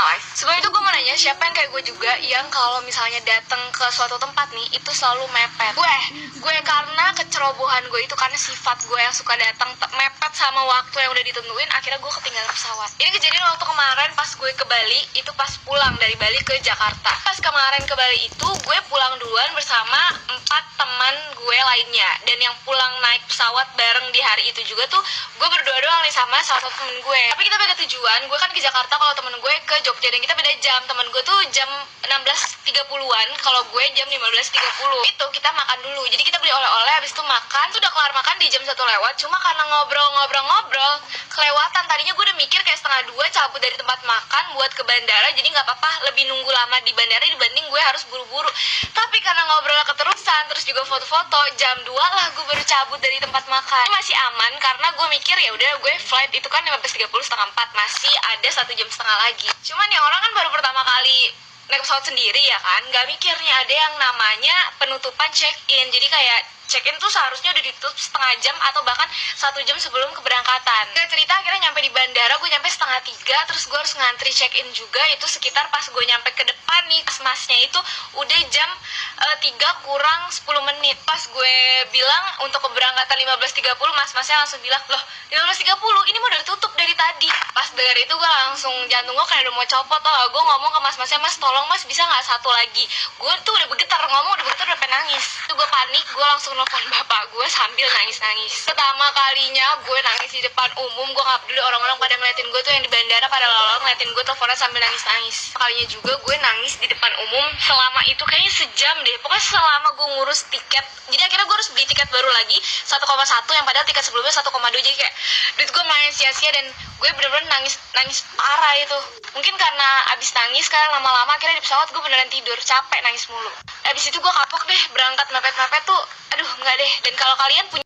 life. Sebelum itu gue mau nanya, siapa yang kayak gue juga yang kalau misalnya datang ke suatu tempat nih itu selalu mepet? Gue karena kecerobohan gue itu, karena sifat gue yang suka datang mepet sama waktu yang udah ditentuin, akhirnya gue ketinggalan pesawat. Ini kejadian waktu kemarin pas gue ke Bali, itu pas pulang dari Bali ke Jakarta. Pas kemarin ke Bali itu gue pulang duluan bersama 4 teman gue lainnya, dan yang pulang naik pesawat bareng di hari itu juga tuh gue berdua doang nih sama salah satu temen gue. Tapi kita beda tujuan, gue kan ke Jakarta, kalau temen gue ke Jogja, dan kita beda jam. Temen gue tuh jam 16.30-an, kalau gue jam 15.30. Itu kita makan dulu, jadi kita beli oleh-oleh, habis itu makan. Tuh udah kelar makan di jam 1 lewat, cuma karena ngobrol kelewatan. Tadinya gue udah mikir kayak setengah 2 cabut dari tempat makan buat ke bandara, jadi nggak apa-apa lebih nunggu lama di bandara dibanding gue harus buru-buru. Tapi karena ngobrol keterusan, terus juga foto-foto, jam 2 lah gue baru cabut dari tempat makan. Ini masih aman karena gue mikir ya udah, gue flight itu kan 15.30, setengah 4, masih ada 1,5 jam lagi. Cuman ya orang kan baru pertama kali naik pesawat sendiri ya kan, nggak mikirnya ada yang namanya penutupan check-in. Jadi kayak check-in tuh seharusnya udah ditutup setengah jam atau bahkan 1 jam sebelum keberangkatan. Kayak cerita, akhirnya nyampe di bandara gue nyampe setengah 3, terus gue harus ngantri check-in juga. Itu sekitar pas gue nyampe ke depan nih, pas masnya itu udah jam 3 kurang 10 menit. Pas gue bilang untuk keberangkatan 15.30, mas-masnya langsung bilang, loh 15.30 ini mau udah tutup dari tadi. Pas dengar itu gue langsung, jantung gue kayak udah mau copot. Tau, gue ngomong ke mas-masnya, mas tolong mas bisa nggak satu lagi. Gue tuh udah bergetar, ngomong udah bergetar, udah pengen nangis. Itu gue panik, gue langsung nelfon bapak gue sambil nangis-nangis. Pertama kalinya gue nangis di depan umum. Gue nggak peduli orang-orang pada ngeliatin gue tuh, yang di bandara pada lalu ngeliatin gue teleponan sambil nangis-nangis. Kalinya juga gue nangis di depan umum selama itu kayaknya sejam deh. Pokoknya selama gue ngurus tiket. Jadi akhirnya gue harus beli tiket baru lagi 1,1, yang padahal tiket sebelumnya 1,2. Jadi kayak duit gue main sia-sia, dan gue bener-bener nangis parah itu. Mungkin karena abis nangis kan lama-lama akhirnya di pesawat gue beneran tidur, capek nangis mulu. Abis itu gue kapok deh, berangkat mepet-mepet tuh aduh nggak deh. Dan kalau kalian punya